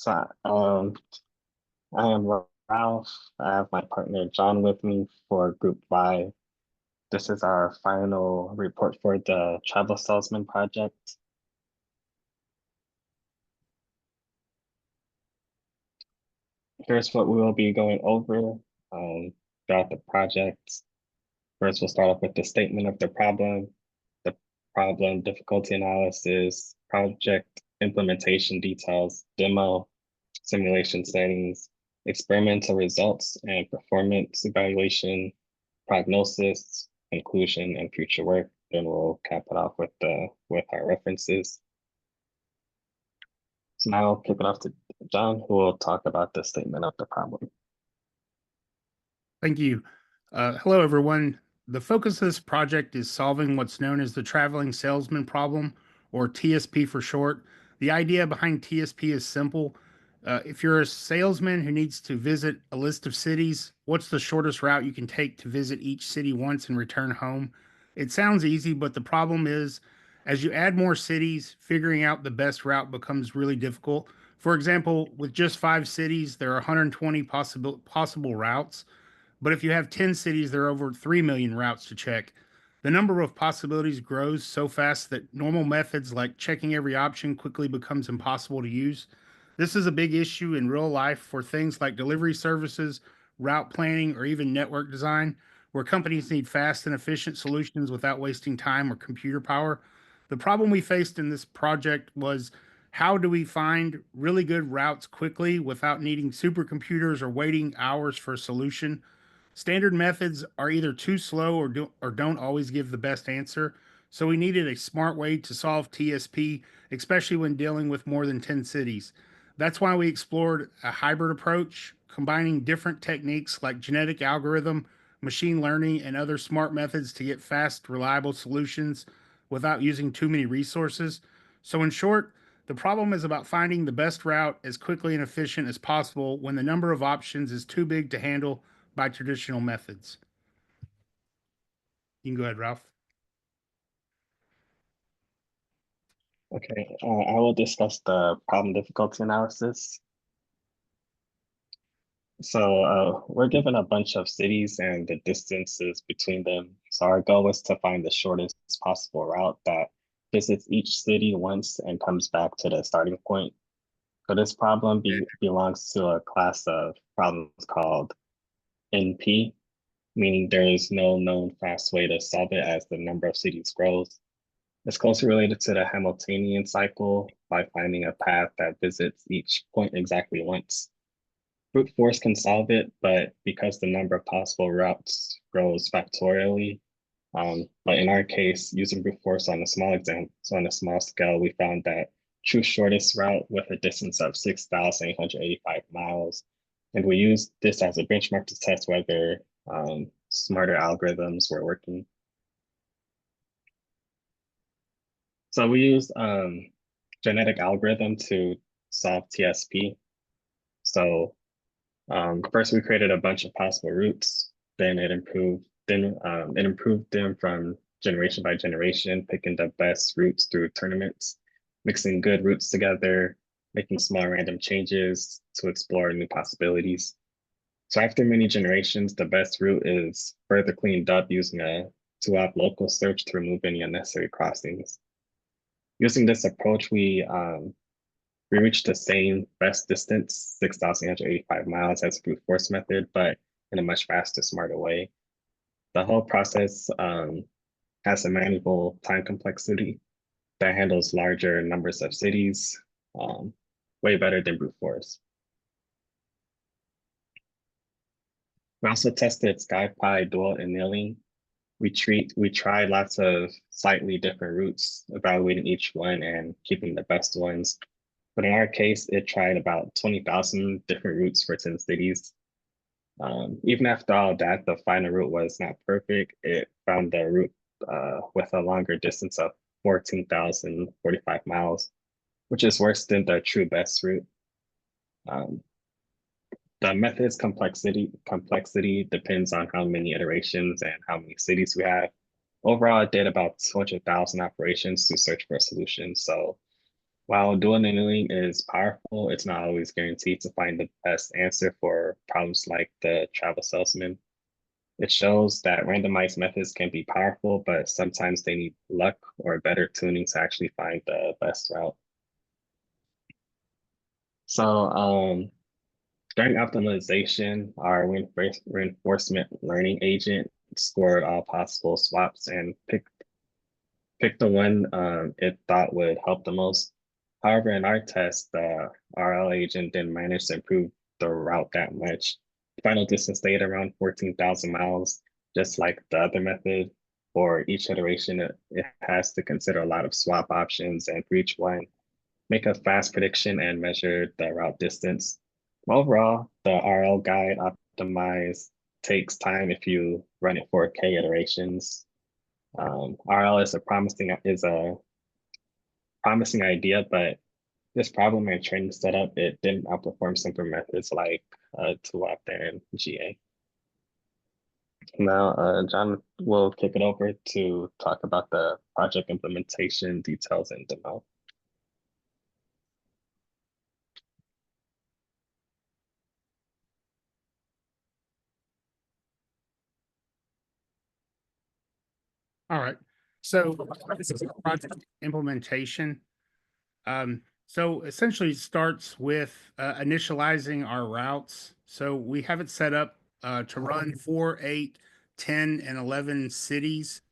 So, I am Ralph. I have my partner John with me for Group Y. This is our final report for the Travel Salesman project. Here's what we will be going over throughout the project. First, we'll start off with the statement of the problem difficulty analysis, project implementation details, demo, simulation settings, experimental results and performance evaluation, prognosis, conclusion, and future work. Then we'll cap it off with our references. So now I'll kick it off to John, who will talk about the statement of the problem. Thank you. Hello, everyone. The focus of this project is solving what's known as the Traveling Salesman Problem, or TSP for short. The idea behind TSP is simple. If you're a salesman who needs to visit a list of cities, what's the shortest route you can take to visit each city once and return home? It sounds easy, but the problem is, as you add more cities, figuring out the best route becomes really difficult. For example, with just 5 cities, there are 120 possible routes. But if you have 10 cities, there are over 3 million routes to check. The number of possibilities grows so fast that normal methods like checking every option quickly becomes impossible to use. This is a big issue in real life for things like delivery services, route planning, or even network design, where companies need fast and efficient solutions without wasting time or computer power. The problem we faced in this project was, how do we find really good routes quickly without needing supercomputers or waiting hours for a solution? Standard methods are either too slow or don't always give the best answer. So we needed a smart way to solve TSP, especially when dealing with more than 10 cities. That's why we explored a hybrid approach, combining different techniques like genetic algorithm, machine learning, and other smart methods to get fast, reliable solutions without using too many resources. So in short, the problem is about finding the best route as quickly and efficient as possible when the number of options is too big to handle by traditional methods. You can go ahead, Ralph. Okay, I will discuss the problem difficulty analysis. So we're given a bunch of cities and the distances between them. So our goal was to find the shortest possible route that visits each city once and comes back to the starting point. So this problem belongs to a class of problems called NP, meaning there is no known fast way to solve it as the number of cities grows. It's closely related to the Hamiltonian cycle by finding a path that visits each point exactly once. Brute force can solve it, but because the number of possible routes grows factorially, but in our case, using brute force on a small scale, we found that true shortest route with a distance of 6,885 miles. And we used this as a benchmark to test whether smarter algorithms were working. So we used genetic algorithm to solve TSP. So first we created a bunch of possible routes, then it improved them from generation by generation, picking the best routes through tournaments, mixing good routes together, making small random changes to explore new possibilities. So after many generations, the best route is further cleaned up using a 2-op local search to remove any unnecessary crossings. Using this approach, we reached the same best distance, 6,885 miles, as brute force method, but in a much faster, smarter way. The whole process has a manageable time complexity that handles larger numbers of cities, way better than brute force. We also tested SciPy dual annealing. We tried lots of slightly different routes, evaluating each one and keeping the best ones. But in our case, it tried about 20,000 different routes for 10 cities. Even after all that, the final route was not perfect. It found the route with a longer distance of 14,045 miles, which is worse than the true best route. The method's complexity depends on how many iterations and how many cities we have. Overall, it did about 200,000 operations to search for a solution. So While dual annealing is powerful, it's not always guaranteed to find the best answer for problems like the travel salesman. It shows that randomized methods can be powerful, but sometimes they need luck or better tuning to actually find the best route. So during optimization, our reinforcement learning agent scored all possible swaps and picked the one it thought would help the most. However, in our test, the RL agent didn't manage to improve the route that much. Final distance stayed around 14,000 miles, just like the other method. For each iteration, it has to consider a lot of swap options, and for each one, make a fast prediction and measure the route distance. Overall, the RL guide optimize takes time if you run it for K iterations. RL is a promising idea, but this problem and training setup, it didn't outperform simpler methods like TUAP and GA. Now, John will kick it over to talk about the project implementation details and demo. All right. So this is a project implementation. So essentially it starts with initializing our routes. So we have it set up to run 4, 8, 10, and 11 cities.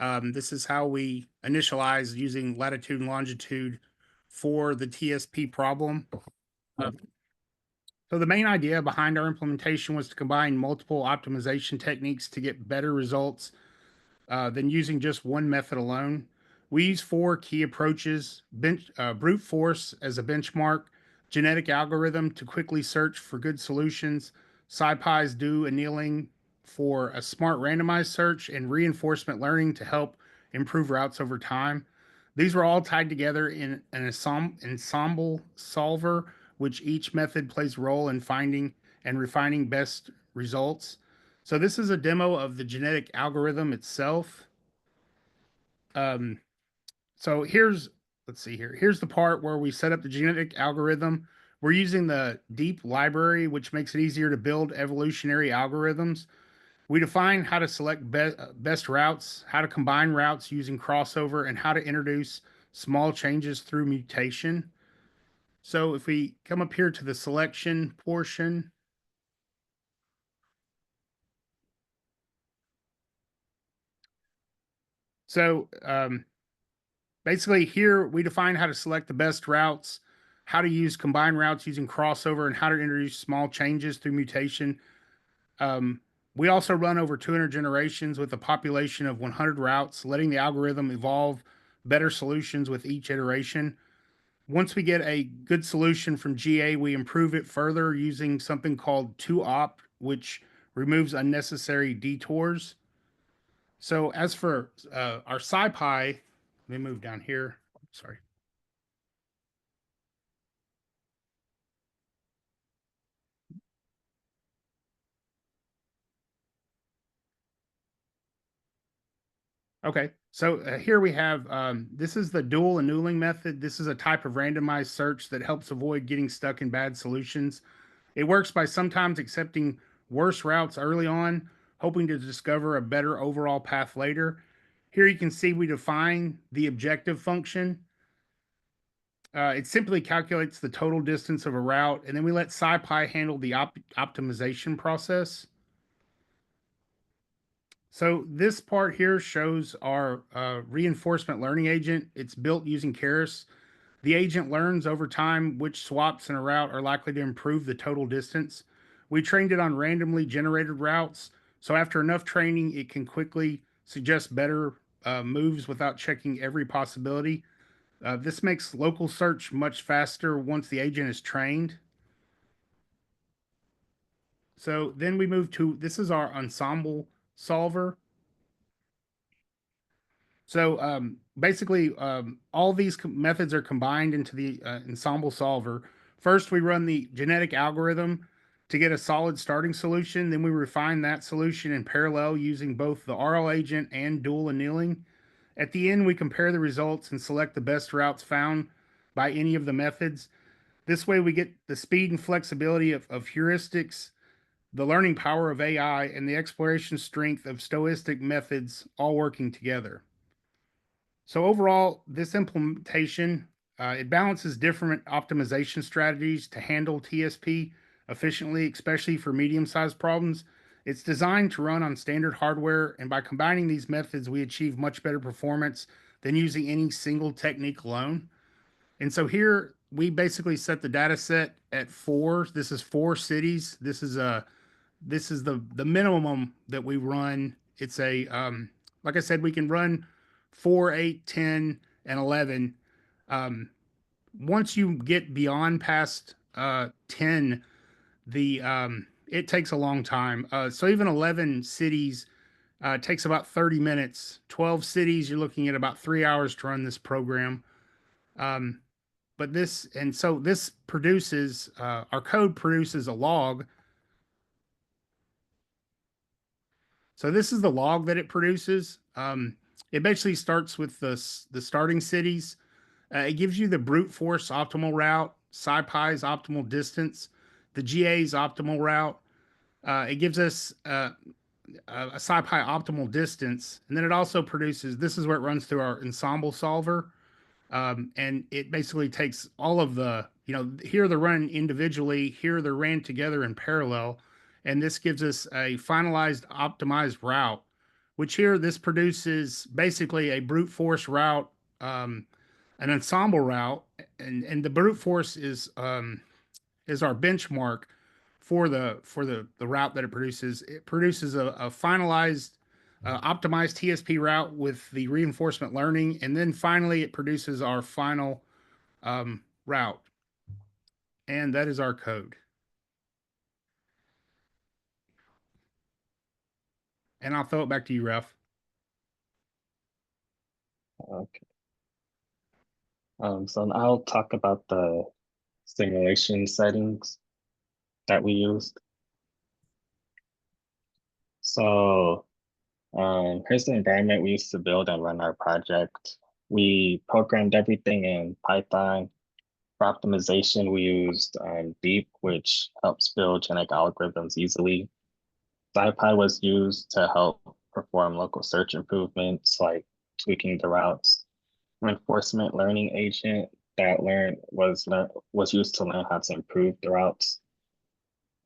This is how we initialize using latitude and longitude for the TSP problem. So the main idea behind our implementation was to combine multiple optimization techniques to get better results than using just one method alone. We use four key approaches: brute force as a benchmark, genetic algorithm to quickly search for good solutions, SciPy's do annealing for a smart randomized search, and reinforcement learning to help improve routes over time. These were all tied together in an ensemble solver, which each method plays a role in finding and refining best results. So this is a demo of the genetic algorithm itself. Um, so let's see here. Here's the part where we set up the genetic algorithm. We're using the DEAP library, which makes it easier to build evolutionary algorithms. We define how to select best routes, how to combine routes using crossover, and how to introduce small changes through mutation. So if we come up here to the selection portion, so basically here we define how to select the best routes, how to use combined routes using crossover, and how to introduce small changes through mutation. Um, we also run over 200 generations with a population of 100 routes, letting the algorithm evolve better solutions with each iteration. Once we get a good solution from GA, we improve it further using something called 2-op, which removes unnecessary detours. So as for our SciPy, let me move down here. Sorry. Okay, so here we have this is the dual annealing method. This is a type of randomized search that helps avoid getting stuck in bad solutions. It works by sometimes accepting worse routes early on, hoping to discover a better overall path later. Here you can see we define the objective function. It simply calculates the total distance of a route, and then we let SciPy handle the optimization process. So this part here shows our reinforcement learning agent. It's built using Keras. The agent learns over time which swaps in a route are likely to improve the total distance. We trained it on randomly generated routes, so after enough training, it can quickly suggest better moves without checking every possibility. This makes local search much faster once the agent is trained. So then we move to this is our ensemble solver. So basically, all these methods are combined into the ensemble solver. First, we run the genetic algorithm to get a solid starting solution. Then we refine that solution in parallel using both the RL agent and dual annealing. At the end, we compare the results and select the best routes found. by any of the methods. This way, we get the speed and flexibility of heuristics, the learning power of AI, and the exploration strength of stochastic methods all working together. So overall, this implementation it balances different optimization strategies to handle TSP efficiently, especially for medium-sized problems. It's designed to run on standard hardware, and by combining these methods, we achieve much better performance than using any single technique alone. And so here we basically set the data set at four. This is four cities. This is the minimum that we run. It's a like I said, we can run 4, 8, 10, and 11. Um, Once you get beyond past 10, the it takes a long time. So even 11 cities takes about 30 minutes. 12 cities, you're looking at about 3 hours to run this program. Um, but this and so this produces our code produces a log. So this is the log that it produces. It basically starts with the starting cities. It gives you the brute force optimal route, SciPy's optimal distance, the GA's optimal route. It gives us a SciPy optimal distance, and then it also produces. This is where it runs through our ensemble solver, and it basically takes all of the, here they're run individually, here they're ran together in parallel, and this gives us a finalized optimized route, which here this produces basically a brute force route, um, an ensemble route, and the brute force is our benchmark for the route that it produces. It produces a finalized optimized TSP route with the reinforcement learning, and then finally it produces our final route, and that is our code. And I'll throw it back to you, Ralph. Okay. So now I'll talk about the simulation settings that we used. So here's the environment we used to build and run our project. We programmed everything in Python. For optimization, we used DEAP, which helps build genetic algorithms easily. SciPy was used to help perform local search improvements like tweaking the routes. Reinforcement learning agent that was used to learn how to improve the routes.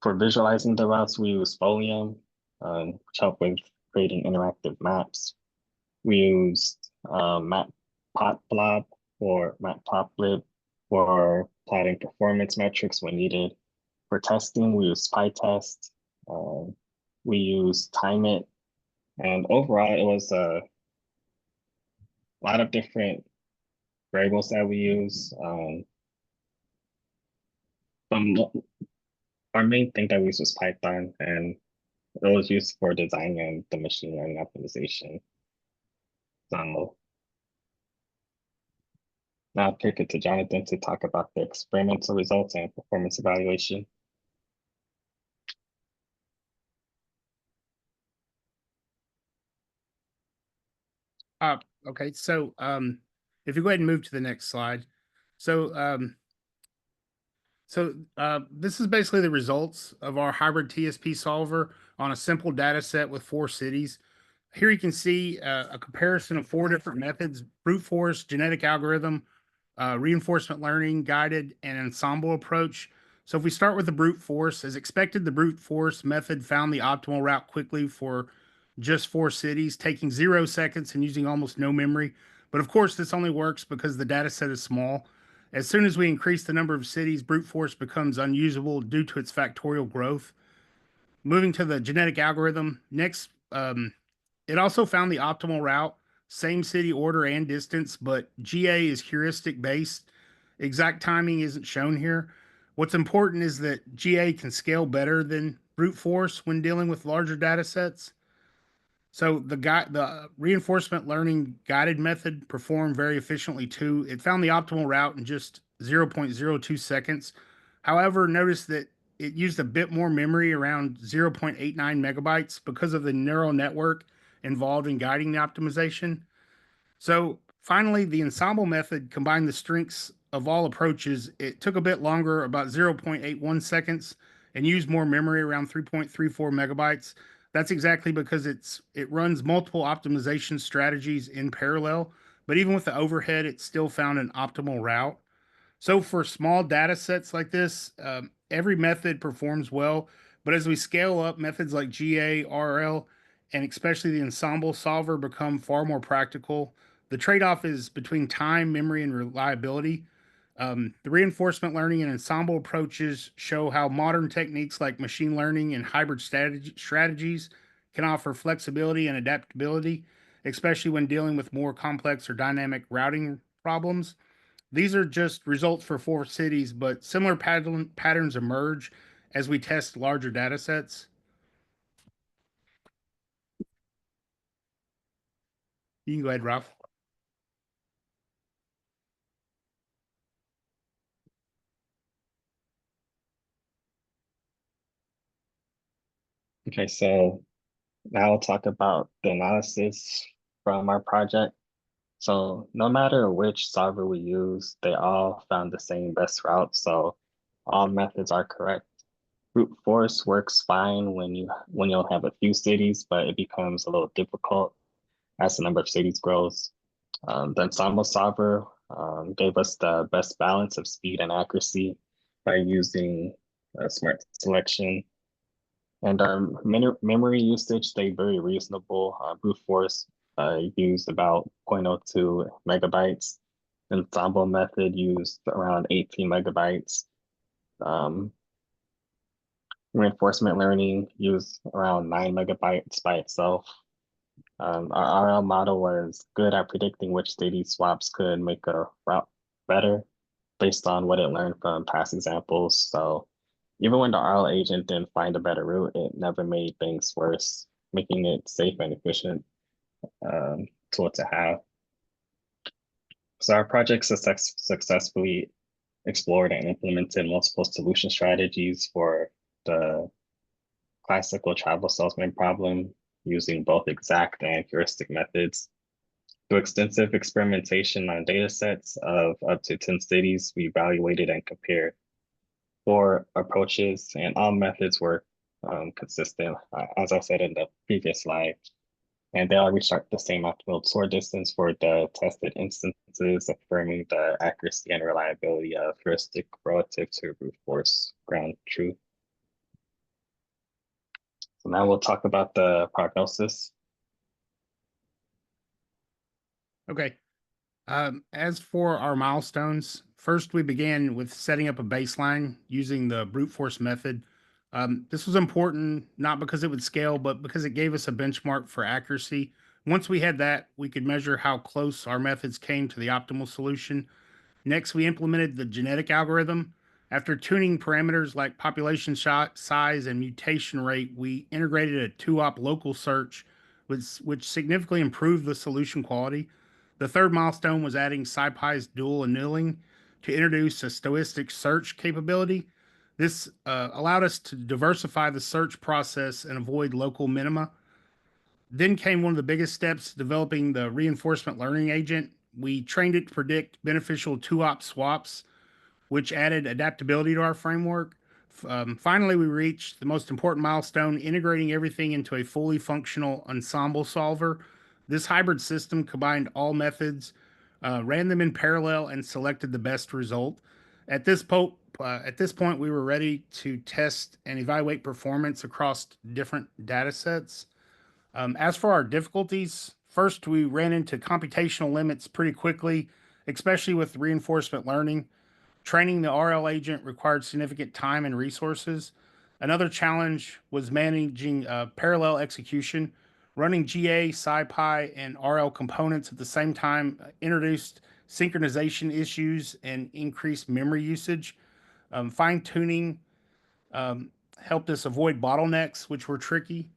For visualizing the routes, we use Folium, which help with creating interactive maps. We used Matplotlib or Matplotlib for plotting performance metrics when needed. For testing, we use PyTest. We use Timeit, and overall, it was a lot of different variables that we use. But our main thing that we use was Python, and it was used for designing the machine learning optimization. So now I'll kick it to Jonathan to talk about the experimental results and performance evaluation. Uh, okay, so if you go ahead and move to the next slide. So this is basically the results of our hybrid TSP solver on a simple data set with four cities. Here you can see a comparison of four different methods: brute force, genetic algorithm, reinforcement learning, guided, and ensemble approach. So if we start with the brute force, as expected, the brute force method found the optimal route quickly for just four cities, taking 0 seconds and using almost no memory. But of course, this only works because the data set is small. As soon as we increase the number of cities, brute force becomes unusable due to its factorial growth. Moving to the genetic algorithm, next, it also found the optimal route, same city order and distance, but GA is heuristic based. Exact timing isn't shown here. What's important is that GA can scale better than brute force when dealing with larger data sets. So the reinforcement learning guided method performed very efficiently too. It found the optimal route in just 0.02 seconds. However, notice that it used a bit more memory, around 0.89 megabytes, because of the neural network involved in guiding the optimization. So Finally, the ensemble method combined the strengths of all approaches. It took a bit longer, about 0.81 seconds, and used more memory, around 3.34 megabytes. That's exactly because it runs multiple optimization strategies in parallel, but even with the overhead, it still found an optimal route. So for small data sets like this, every method performs well. But as we scale up, methods like GA, RL, and especially the ensemble solver become far more practical. The trade-off is between time, memory, and reliability. The reinforcement learning and ensemble approaches show how modern techniques like machine learning and hybrid strategies can offer flexibility and adaptability, especially when dealing with more complex or dynamic routing problems. These are just results for four cities, but similar patterns emerge as we test larger data sets. You can go ahead, Ralph. Okay, so now we'll talk about the analysis from our project. So no matter which solver we use, they all found the same best route. So all methods are correct. Brute force works fine when you'll have a few cities, but it becomes a little difficult as the number of cities grows. The ensemble solver gave us the best balance of speed and accuracy by using smart selection. And our memory usage stayed very reasonable. Brute force used about 0.02 megabytes. Ensemble method used around 18 megabytes. Um, Reinforcement learning used around 9 megabytes by itself. Our RL model was good at predicting which city swaps could make a route better based on what it learned from past examples. So even when the RL agent didn't find a better route, it never made things worse, making it safe and efficient tool to have. So our project successfully explored and implemented multiple solution strategies for the classical travel salesman problem using both exact and heuristic methods. Through extensive experimentation on data sets of up to 10 cities, we evaluated and compared four approaches, and all methods were consistent, as I said in the previous slide. And they all reached the same optimal tour distance for the tested instances, affirming the accuracy and reliability of heuristic relative to brute force ground truth. So now we'll talk about the prognosis. Okay. As for our milestones, first we began with setting up a baseline using the brute force method. This was important not because it would scale, but because it gave us a benchmark for accuracy. Once we had that, we could measure how close our methods came to the optimal solution. Next, we implemented the genetic algorithm. After tuning parameters like population size and mutation rate, we integrated a two-op local search, which significantly improved the solution quality. The third milestone was adding SciPy's dual annealing to introduce a stochastic search capability. This allowed us to diversify the search process and avoid local minima. Then came one of the biggest steps, developing the reinforcement learning agent. We trained it to predict beneficial two-op swaps, which added adaptability to our framework. Finally, we reached the most important milestone, integrating everything into a fully functional ensemble solver. This hybrid system combined all methods, ran them in parallel, and selected the best result. At this point, we were ready to test and evaluate performance across different data sets. As for our difficulties, first we ran into computational limits pretty quickly, especially with reinforcement learning. Training the RL agent required significant time and resources. Another challenge was managing parallel execution. Running GA, SciPy, and RL components at the same time introduced synchronization issues and increased memory usage. Fine tuning helped us avoid bottlenecks, which were tricky.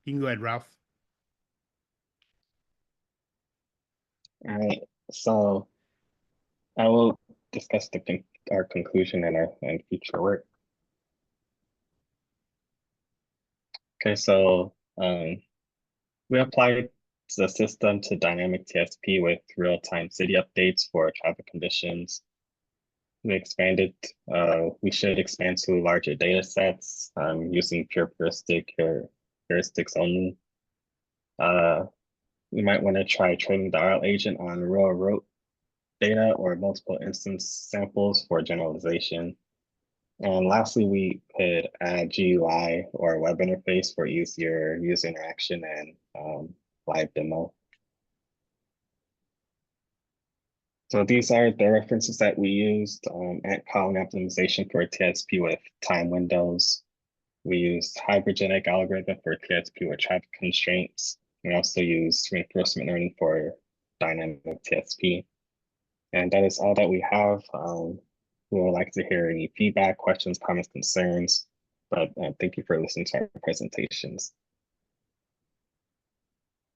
You can go ahead, Ralph. All right, so I will discuss our conclusion and future work. Okay, so we applied the system to dynamic TSP with real-time city updates for traffic conditions. We expanded, we should expand to larger data sets using pure heuristics only. We might want to try training the RL agent on real rote data or multiple instance samples for generalization. And lastly, we could add GUI or web interface for easier user interaction and live demo. So these are the references that we used. Ant column optimization for TSP with time windows. We used hybrid genetic algorithm for TSP with traffic constraints. We also used reinforcement learning for dynamic TSP. And that is all that we have. We would like to hear any feedback, questions, comments, concerns. But thank you for listening to our presentations.